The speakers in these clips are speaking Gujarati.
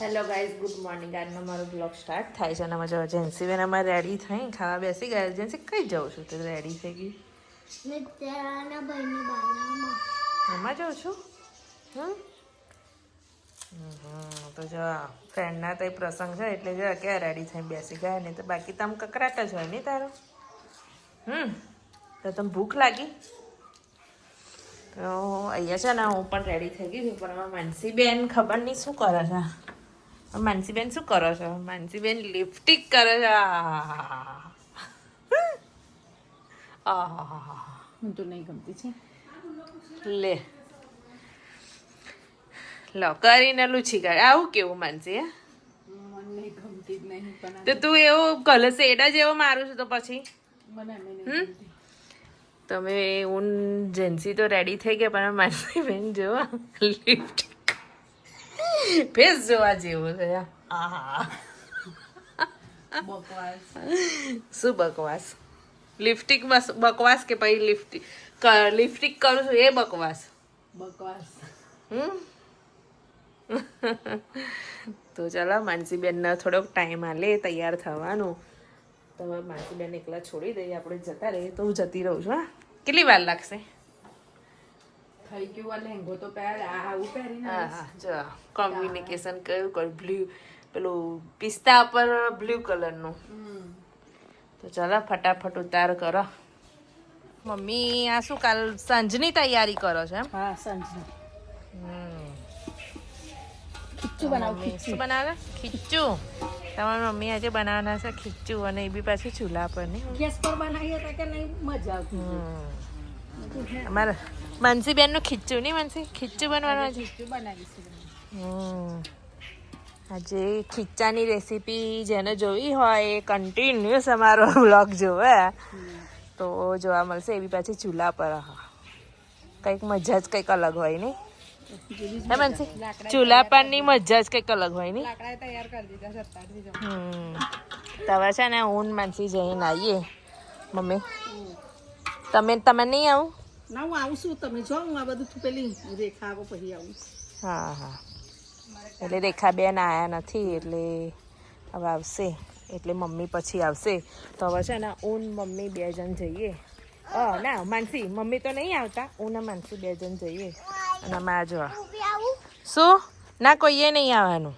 Hello guys, good morning. આજનો મારો બ્લોગ સ્ટાર્ટ થાય છે અને મજા જેન્સી બેન અમારે રેડી થઈ ખાવા બેસી ગયા. જેન્સી કઈ જાઉં છું? તો રેડી થઈ ગઈ. એમાં જાઉં છું. તો જો ફ્રેન્ડના તો પ્રસંગ છે એટલે જો ક્યાં રેડી થઈ બેસી ગયા. નહીં તો બાકી તમે કકરાટ જ હોય નહીં તારો. તો તમે ભૂખ લાગી તો અહીંયા છે ને હું પણ રેડી થઈ ગઈ છું. પણ માનસીબેન ખબર નહીં શું કરે છે. માનસીબેન શું કરો છો? માનસીબેન લિપસ્ટિક કરે છે. હું તો નહીં ગમતી છે. લે લો કરીને લૂછી કાઢે. આવું કેવું માનસી? હે મને નહીં ગમતી જ નહીં. પણ તો તું એવો કલર શેડ જ એવો મારું છું તો પછી મને નહીં ગમતી. તમે હું જેન્સી તો રેડી થઈ ગયા પણ માનસીબેન જો લિપસ્ટિક ફેસ જોવા જેવું છે. બકવાસ. શું બકવાસ? લિપસ્ટિક બસ બકવાસ કે પછી લિપસ્ટિક કરું છું એ બકવાસ? બકવાસ. તો ચાલો માનસીબેનને થોડોક ટાઈમ આલે તૈયાર થવાનું. તો માનસીબેન એકલા છોડી દઈએ, આપણે જતા રહીએ. તો હું જતી રહું છું. હા, કેટલી વાર લાગશે? થઈ ગયું. આ લહેંગો તો પહેર, આવું પહેરીને હા હા, જો કોમ્બિનેશન કયું કર બ્લુ, પેલું પિસ્તા પર બ્લુ કલરનું. તો ચાલો ફટાફટ ઉતાર કરો. મમ્મી આ શું કાલ સાંજની તૈયારી કરો છો? એમ? હા, સાંજની. ખીચું બનાવું. શું બનાવે? ખીચું. તમારી મમ્મી આજે બનાવવાના છે ખીચું, અને એ બી પાછું ચૂલા પર. નહીં ગેસ પર બનાવીએ તો કે નહીં મજા આવતી. અમારે માનસીબેન નું ખીચું નહીં? માનસી ખીચું બનવાનું છે. ખીચું બનાવીશું. આજે ખીચાની રેસીપી જેને જોવી હોય એ કન્ટિન્યુઅસ અમારો વ્લોગ જોવે તો જોવા મળશે. એવી પાછી ચૂલા પર કંઈક મજા જ કંઈક અલગ હોય નહીં? હે માનસી? ચૂલા પરની મજા જ કંઈક અલગ હોય નહીં? લાકડા તૈયાર કરી દીધા સરતારથી. તવે છે ને હું માનસી જઈને આવીએ. મમ્મી તમે નહીં આવું? ના, હું આવું છું. તમે જો હું આ બધું પેલી રેખા આવો પછી આવું. હા હા, એટલે રેખાબેન આવ્યા નથી એટલે હવે આવશે. એટલે મમ્મી પછી આવશે. તો હવે છે ને હું મમ્મી 2 જણ જઈએ. ના માનસી મમ્મી તો નહીં આવતા. હું ને માનસી 2 જણ જઈએ. અને માં જો શું ના કોઈએ નહીં આવવાનું,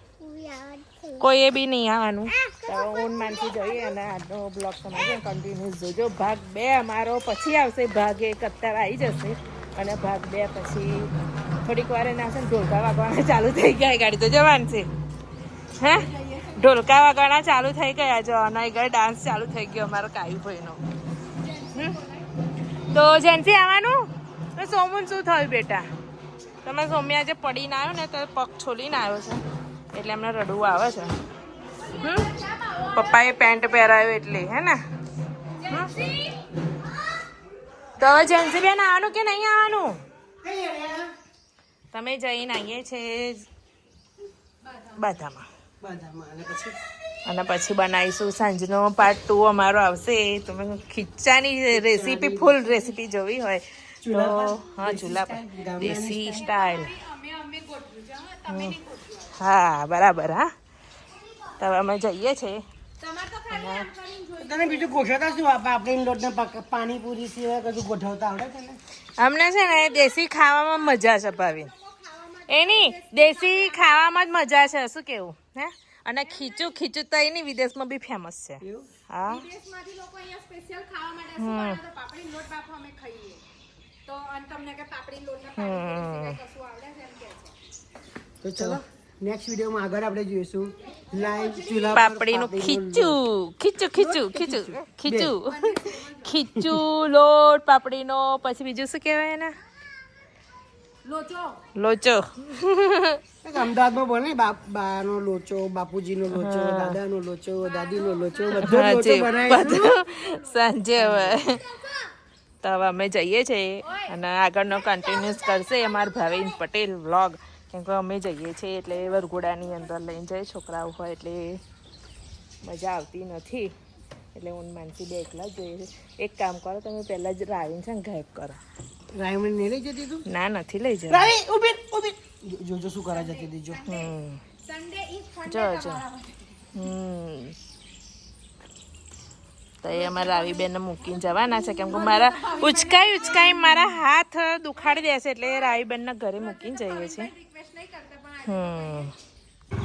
કોઈએ બી નહીં આવવાનું. તો હું માનસી જઈએ અને આજનો બ્લોગ તમારે કન્ટિન્યુઅસ જોજો. ભાગ 2 અમારો પછી આવશે. ભાગ 1 અત્યારે આવી જશે અને ભાગ 2 પછી થોડીક વાર એના છે ને ઢોલકા વાગવાના ચાલુ થઈ ગયા. ગાડી તો જવાનું છે. હે ઢોલકા વાગવાના ચાલુ થઈ ગયા. જો અને આગળ ડાન્સ ચાલુ થઈ ગયો અમારો કાયુભાઈનો. તો જેનથી આવવાનું તો સોમુન શું થયું બેટા? તમે સોમ્યા આજે પડીને આવ્યો ને તો પગ છોલીને આવ્યો છે એટલે એમને રડવું આવે છે. પપ્પાએ પેન્ટ પહેરાયો એટલે. હે ને? તો હવે જેન્સી બેન આવવાનું કે નહીં આવવાનું? તમે જઈને આવીએ છે બધામાં અને પછી બનાવીશું સાંજનો પાર્ટ 2 અમારો આવશે. તમે ખીચાની રેસીપી ફૂલ રેસીપી જોવી હોય તો હા, ચૂલા પર દેશી સ્ટાઇલ. હા બરાબર. હા, તો અમે જઈએ છીએ. તમે બીજું ગોઠવતા શું? પાપડી લોટ ને પાણીપુરી સિવાય કશું ગોઠવતા આવડે છે ને? અમને છે ને દેશી ખાવામાં મજા છે ભાવી. એની દેશી ખાવામાં જ મજા છે. શું કેવું? હે અને ખીચું તો એની વિદેશમાં બી ફેમસ છે. હા, વિદેશમાંથી લોકો અહીંયા સ્પેશિયલ ખાવા માટે શું બનાવે? તો પાપડી લોટ બાફો અમે ખાઈએ. તો અને તમને કે પાપડી લોટ ને પાણીપુરી સિવાય કશું આવડે છે એમ કે છે. તો ચલો નેક્સ્ટ વિડિયોમાં આગળ આપણે જોઈશું લાઈવ ચૂલા પર પાપડીનું ખીચું લોટ પાપડીનો. પછી બીજું શું કહેવાય એને? લોચો. અમદાવાદમાં બોલે બાનો લોચો, બાપુજીનો લોચો, દાદાનો લોચો, દાદીનો લોચો, બધો લોચો બનાવીશું સાંજે. હવે તો હવે અમે જઈએ છીએ અને આગળનો કન્ટિન્યુઅસ કરશે અમારા ભાવિન પટેલ વ્લોગ. કેમ કે અમે જઈએ છીએ એટલે વરઘોડાની અંદર લઈને જાય છોકરાઓ હોય એટલે મજા આવતી નથી. એટલે હું માનસી 2 એકલા જ જોઈએ. એક કામ કરો, તમે પહેલાં જ રાવીને છે ને ગાયબ કરો. રાયમણ નહીં લઈ જતી તું? ના, નથી લઈ જતી. રાવી ઊભી જોજો શું કરા જતી દીજો. સન્ડે ઇઝ જો તો એ અમારા રાવીબેનને મૂકીને જવાના છે કેમ કે મારા ઉચકાઈ મારા હાથ દુખાડી દેશે એટલે રાવીબેનના ઘરે મૂકીને જઈએ છીએ.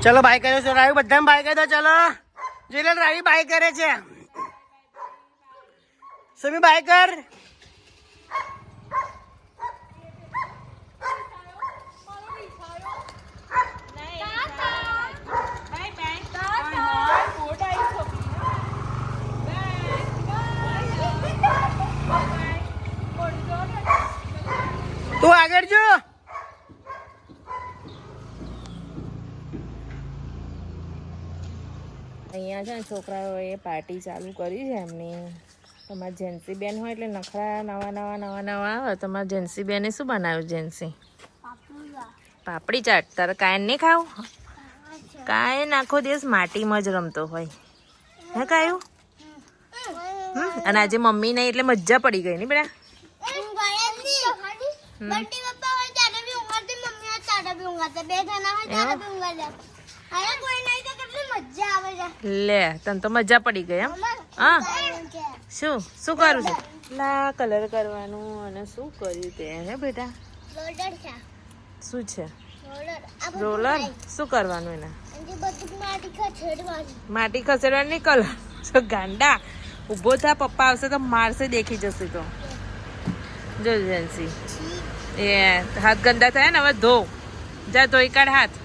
ચલો બાય કર્યો છો રાવી, બધા બાય કરી દો. ચલો જોઈ રાવી બાય કરે છે. સમી બાય કર. તું આગળ જો. અહીંયા છે ને છોકરાઓએ પાર્ટી ચાલુ કરી છે એમની. તમારા જેન્સી બેન હોય એટલે નખરા નવા આવે. તમારા જેન્સી બેને શું બનાવ્યું? જેન્સી પાપડી ચાટ. તારે કાયન નહીં ખાવું? કાયન આખો દિવસ માટીમાં જ રમતો હોય હે કાયું. અને આજે મમ્મી નહીં એટલે મજા પડી ગઈ નહીં બેટા. લે તને તો મજા પડી ગઈ એમ. હા શું કરું છું? લા કલર કરવાનું અને શું કર્યું તે હે બેટા? શું છે રોલર? શું કરવાનું એના? માટી ખસેડવાની કલર. ગાંડા ઊભો થા, પપ્પા આવશે તો મારશે, દેખી જશે તો. જો જેન્સી એ હાથ ગંદા થયા ને હવે ધો. જા ધોઈ કાઢ હાથ.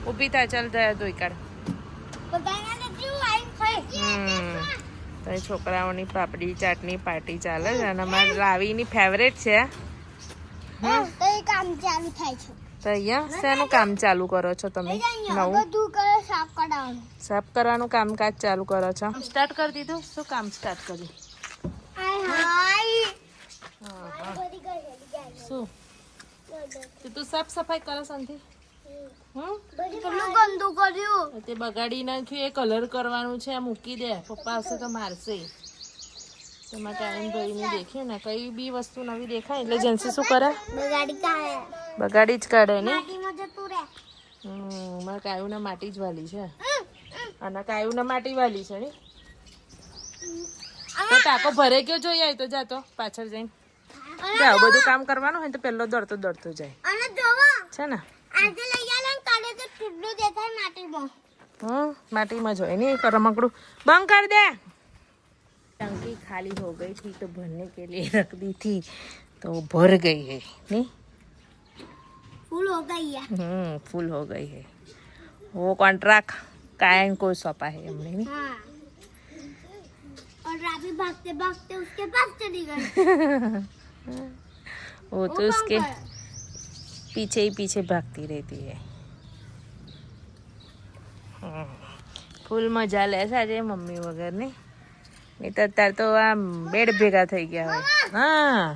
ઊભી થા, ચાલ ધોઈ કાઢ. તો એ છોકરાઓની પાપડી ચાટની પાર્ટી ચાલે છે અને અમારી રાવીની ફેવરેટ છે. તો અહીંયા શેનું કામ ચાલુ કરો છો તમે? નવું સાફ કરવાનું કામકાજ ચાલુ કરો છો? સ્ટાર્ટ કરી દીધું? શું કામ સ્ટાર્ટ કર્યું? શું તું સાફ સફાઈ કરો શાંતિ? તે બગાડી નાખ્યું. એ કલર કરવાનું છે, મૂકી દે. પપ્પા આવશે તો મારશે. તેમાં ટાઈમ ભરીને દેખે ને કઈ બી વસ્તુ નવી દેખાય એટલે જેન્સી શું કરે? બગાડી જ કાઢે ને. મારા કાયુને માટી જ વાલી છે અને કાયુને માટી વાલી છે ને. તો ટાંકો ભરે ગયો જોઈ આવી તો જાતો પાછળ જઈને જાઓ. બધું કામ કરવાનું હોય તો પેલો દોડતો જાય છે ને. माटी में जो नहीं कर रमकड़ू बंद कर दे. टंकी खाली हो गई थी तो भरने के लिए रख दी थी तो भर गई है. नहीं फुल हो गई है. फुल हो गई है. वो कॉन्ट्रैक्ट कायन को सौंपा है हमने. नहीं हाँ. और रावी भागते भागते उसके पास चली गई. वो तो उसके पीछे ही पीछे भागती रहती है. फूल मजा ले साजे मम्मी वगैरह नहीं तो અત્યારે તો આ બેડ ભેગા થઈ ગયા હોય. હા